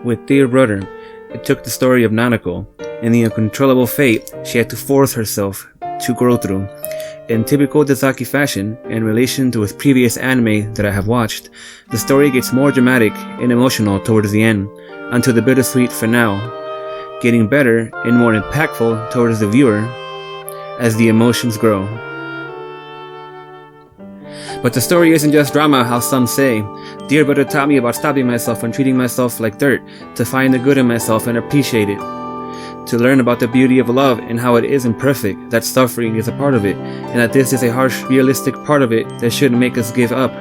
With Dear Brother, it took the story of Nanako and the uncontrollable fate she had to force herself to grow through. In typical Dezaki fashion, in relation to his previous anime that I have watched, the story gets more dramatic and emotional towards the end, until the bittersweet finale, getting better and more impactful towards the viewer as the emotions grow. But the story isn't just drama, how some say. Dear Brother taught me about stopping myself and treating myself like dirt, to find the good in myself and appreciate it. To learn about the beauty of love and how it isn't perfect, that suffering is a part of it, and that this is a harsh, realistic part of it that shouldn't make us give up.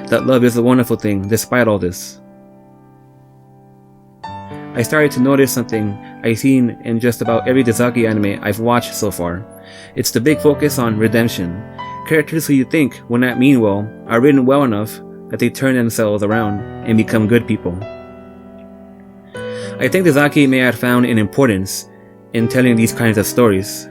That love is a wonderful thing, despite all this. I started to notice something I've seen in just about every Dezaki anime I've watched so far. It's the big focus on redemption. Characters who you think will not mean well are written well enough that they turn themselves around and become good people. I think Dezaki may have found an importance in telling these kinds of stories.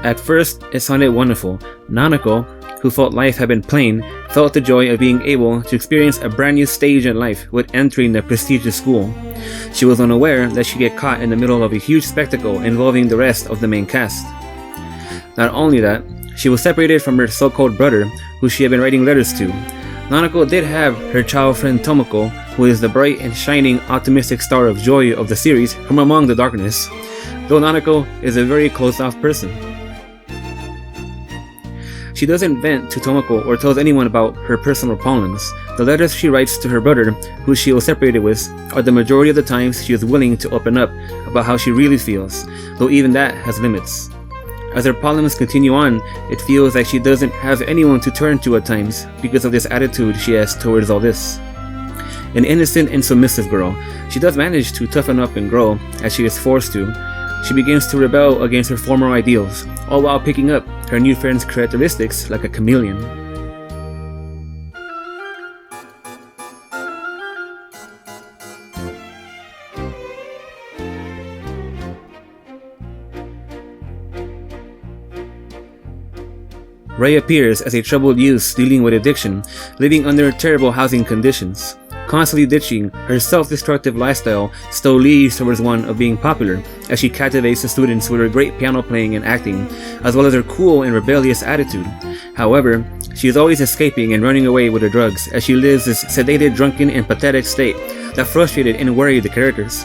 At first, it sounded wonderful. Nanako, who thought life had been plain, felt the joy of being able to experience a brand new stage in life with entering the prestigious school. She was unaware that she'd get caught in the middle of a huge spectacle involving the rest of the main cast. Not only that, she was separated from her so-called brother, who she had been writing letters to. Nanako did have her child friend Tomoko, who is the bright and shining optimistic star of joy of the series from among the darkness, though Nanako is a very closed-off person. She doesn't vent to Tomoko or tells anyone about her personal problems. The letters she writes to her brother, who she was separated with, are the majority of the times she is willing to open up about how she really feels, though even that has limits. As her problems continue on, it feels like she doesn't have anyone to turn to at times because of this attitude she has towards all this. An innocent and submissive girl, she does manage to toughen up and grow as she is forced to. She begins to rebel against her former ideals, all while picking up her new friend's characteristics like a chameleon. Ray appears as a troubled youth dealing with addiction, living under terrible housing conditions. Constantly ditching her self-destructive lifestyle still leads towards one of being popular, as she captivates the students with her great piano playing and acting, as well as her cool and rebellious attitude. However, she is always escaping and running away with her drugs, as she lives this sedated, drunken, and pathetic state that frustrated and worried the characters.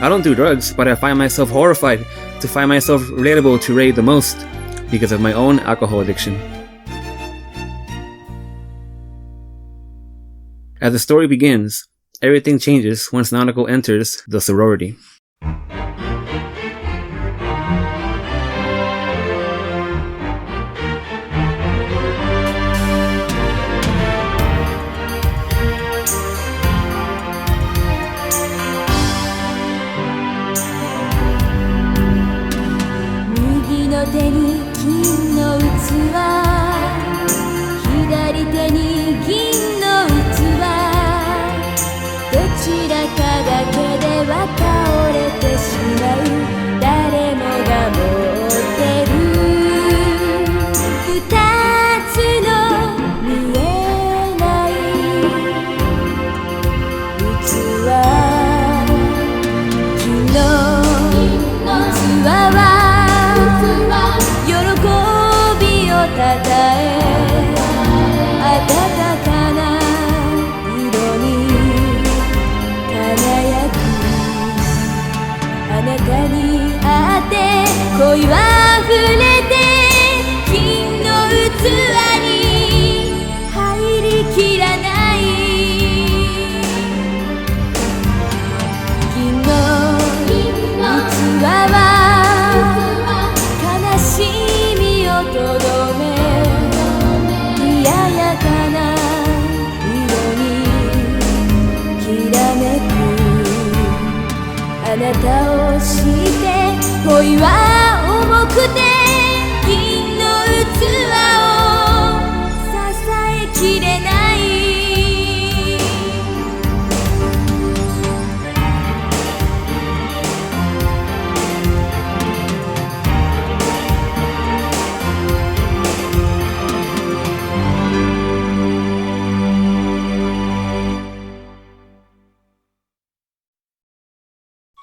I don't do drugs, but I find myself horrified to find myself relatable to Ray the most, because of my own alcohol addiction. As the story begins, everything changes once Nanako enters the sorority.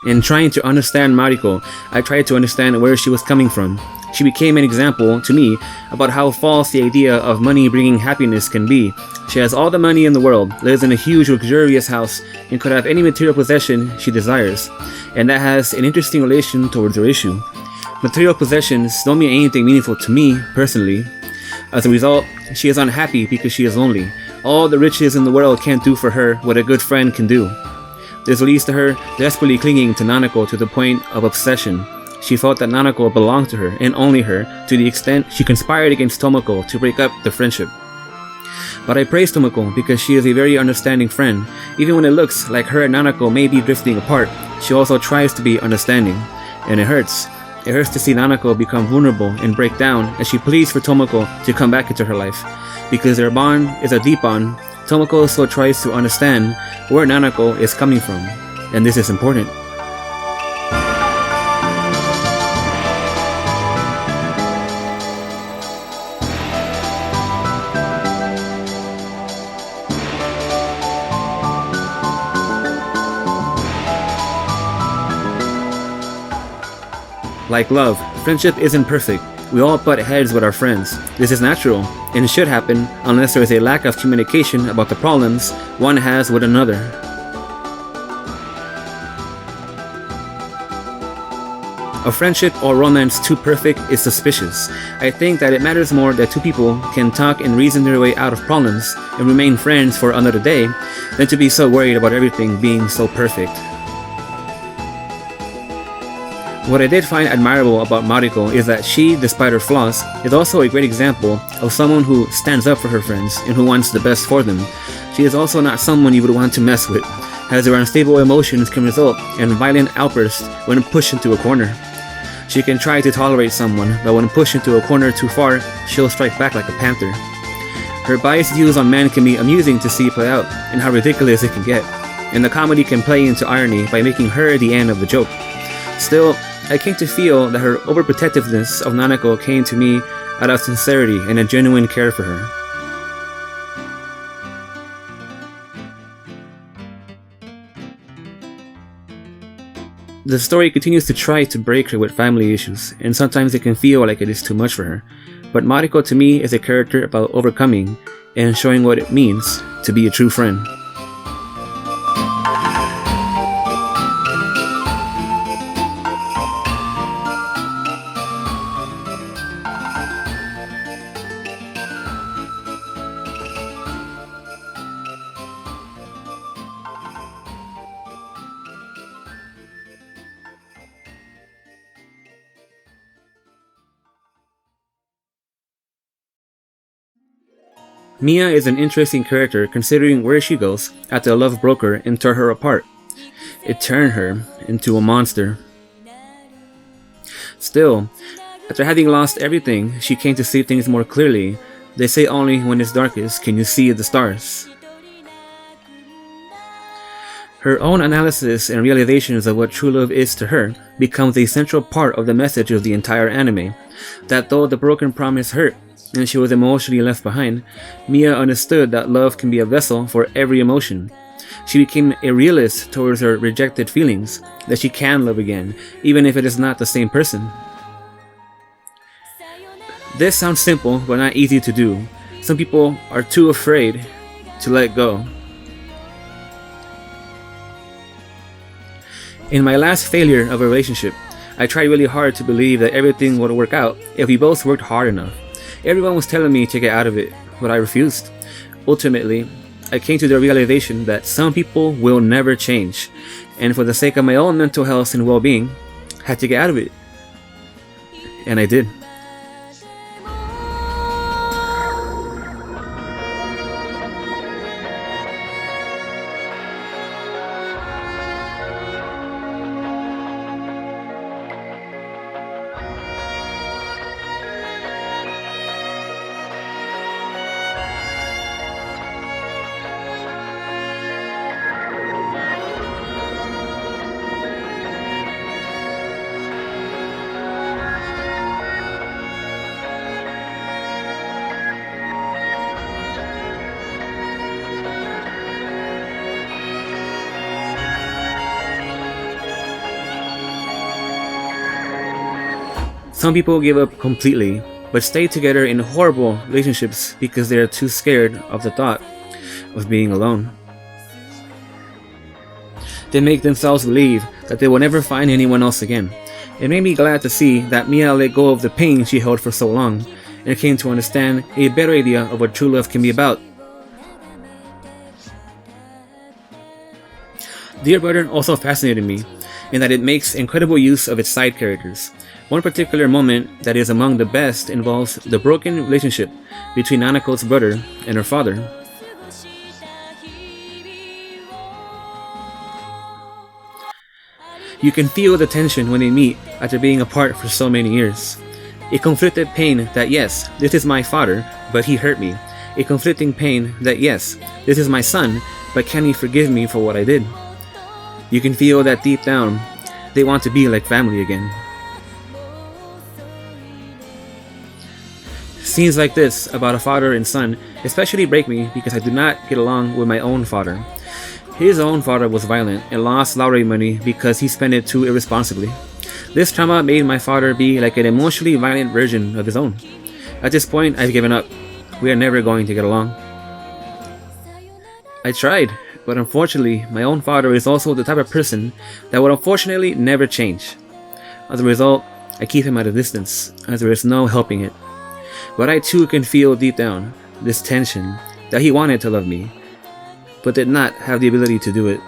In trying to understand Mariko, I tried to understand where she was coming from. She became an example to me about how false the idea of money bringing happiness can be. She has all the money in the world, lives in a huge luxurious house, and could have any material possession she desires. And that has an interesting relation towards her issue. Material possessions don't mean anything meaningful to me, personally. As a result, she is unhappy because she is lonely. All the riches in the world can't do for her what a good friend can do. This leads to her desperately clinging to Nanako to the point of obsession. She felt that Nanako belonged to her, and only her, to the extent she conspired against Tomoko to break up the friendship. But I praise Tomoko because she is a very understanding friend. Even when it looks like her and Nanako may be drifting apart, she also tries to be understanding. And it hurts. It hurts to see Nanako become vulnerable and break down as she pleads for Tomoko to come back into her life. Because their bond is a deep bond, Tomoko also tries to understand where Nanako is coming from. And this is important. Like love, friendship isn't perfect. We all butt heads with our friends. This is natural, and it should happen unless there is a lack of communication about the problems one has with another. A friendship or romance too perfect is suspicious. I think that it matters more that two people can talk and reason their way out of problems and remain friends for another day than to be so worried about everything being so perfect. What I did find admirable about Mariko is that she, despite her flaws, is also a great example of someone who stands up for her friends and who wants the best for them. She is also not someone you would want to mess with, as her unstable emotions can result in violent outbursts when pushed into a corner. She can try to tolerate someone, but when pushed into a corner too far, she'll strike back like a panther. Her biased views on men can be amusing to see play out, and how ridiculous it can get, and the comedy can play into irony by making her the end of the joke. Still, I came to feel that her overprotectiveness of Nanako came to me out of sincerity and a genuine care for her. The story continues to try to break her with family issues, and sometimes it can feel like it is too much for her. But Mariko to me is a character about overcoming and showing what it means to be a true friend. Miya is an interesting character considering where she goes after a love broke her and tore her apart. It turned her into a monster. Still, after having lost everything, she came to see things more clearly. They say only when it's darkest can you see the stars. Her own analysis and realizations of what true love is to her becomes a central part of the message of the entire anime. That though the broken promise hurt, and she was emotionally left behind, Miya understood that love can be a vessel for every emotion. She became a realist towards her rejected feelings, that she can love again, even if it is not the same person. This sounds simple, but not easy to do. Some people are too afraid to let go. In my last failure of a relationship, I tried really hard to believe that everything would work out if we both worked hard enough. Everyone was telling me to get out of it, but I refused. Ultimately, I came to the realization that some people will never change, and for the sake of my own mental health and well-being, I had to get out of it. And I did. Some people give up completely, but stay together in horrible relationships because they are too scared of the thought of being alone. They make themselves believe that they will never find anyone else again. It made me glad to see that Miya let go of the pain she held for so long, and came to understand a better idea of what true love can be about. Dear Brother also fascinated me in that it makes incredible use of its side characters. One particular moment that is among the best involves the broken relationship between Nanako's brother and her father. You can feel the tension when they meet after being apart for so many years. A conflicted pain that yes, this is my father, but he hurt me. A conflicting pain that yes, this is my son, but can he forgive me for what I did? You can feel that deep down, they want to be like family again. Scenes like this about a father and son especially break me because I do not get along with my own father. His own father was violent and lost lottery money because he spent it too irresponsibly. This trauma made my father be like an emotionally violent version of his own. At this point, I've given up. We are never going to get along. I tried, but unfortunately, my own father is also the type of person that would unfortunately never change. As a result, I keep him at a distance, as there is no helping it. But I too can feel deep down this tension that he wanted to love me, but did not have the ability to do it.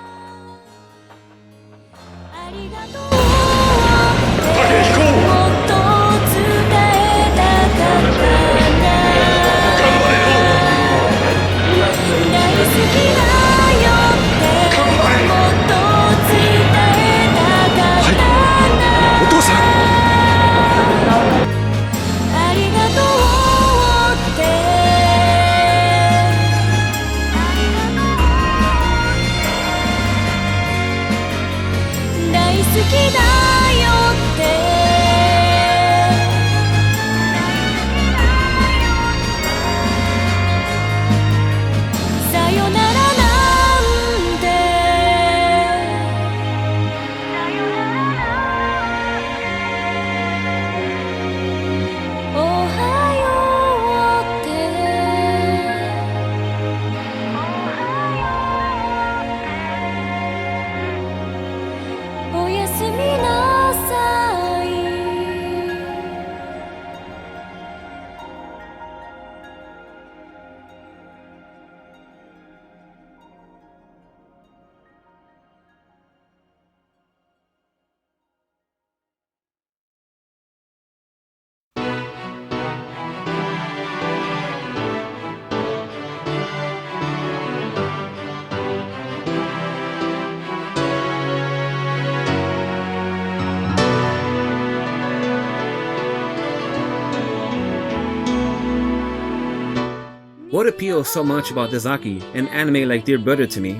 What appeals so much about Dezaki, an anime like Dear Brother to me?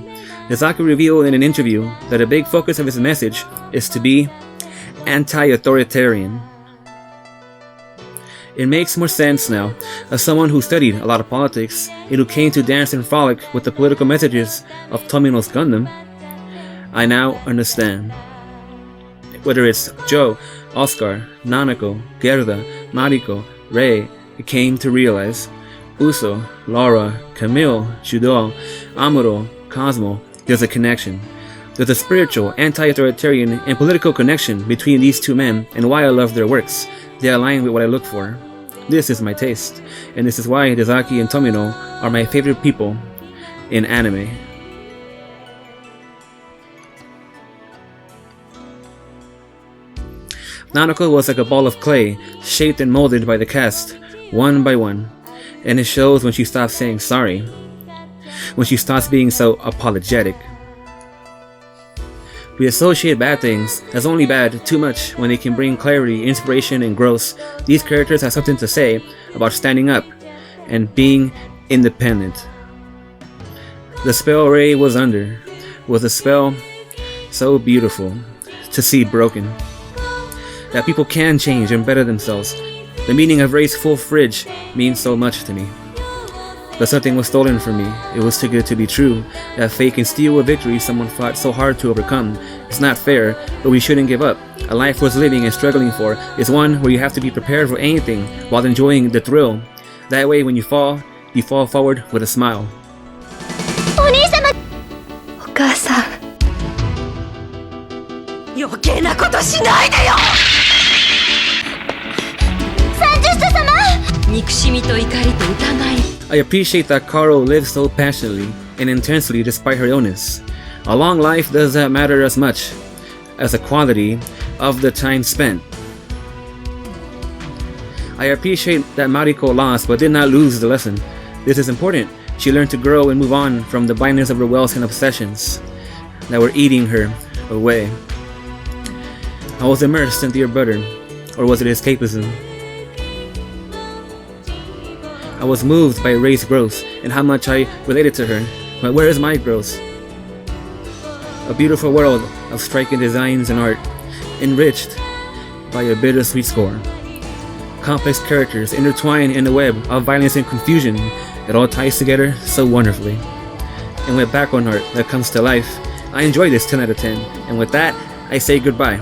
Dezaki revealed in an interview that a big focus of his message is to be anti-authoritarian. It makes more sense now, as someone who studied a lot of politics and who came to dance and frolic with the political messages of Tomino's Gundam. I now understand. Whether it's Joe, Oscar, Nanako, Gerda, Mariko, Rei, I came to realize Uso, Laura, Camille, Judo, Amuro, Cosmo, there's a connection. There's a spiritual, anti-authoritarian, and political connection between these two men and why I love their works. They align with what I look for. This is my taste, and this is why Dezaki and Tomino are my favorite people in anime. Nanako was like a ball of clay, shaped and molded by the cast, one by one. And it shows when she stops saying sorry, when she stops being so apologetic. We associate bad things as only bad too much when they can bring clarity, inspiration, and growth. These characters have something to say about standing up and being independent. The spell Rei was under was a spell so beautiful to see broken. That people can change and better themselves. The meaning of Rei's full fridge means so much to me. But something was stolen from me. It was too good to be true. That fate can steal a victory someone fought so hard to overcome. It's not fair, but we shouldn't give up. A life worth living and struggling for is one where you have to be prepared for anything while enjoying the thrill. That way, when you fall forward with a smile. お兄様。お母さん。余計なことしないでよ。30様。憎しみと怒りと疑い。I appreciate that Kaoru lives so passionately and intensely despite her illness. A long life does not matter as much as the quality of the time spent. I appreciate that Mariko lost but did not lose the lesson. This is important. She learned to grow and move on from the blindness of her wills and obsessions that were eating her away. I was immersed into your brother, or was it escapism? I was moved by Rei's growth and how much I related to her, but where is my growth? A beautiful world of striking designs and art, enriched by a bittersweet score. Complex characters intertwined in a web of violence and confusion that all ties together so wonderfully. And with background art that comes to life, I enjoy this 10 out of 10, and with that, I say goodbye.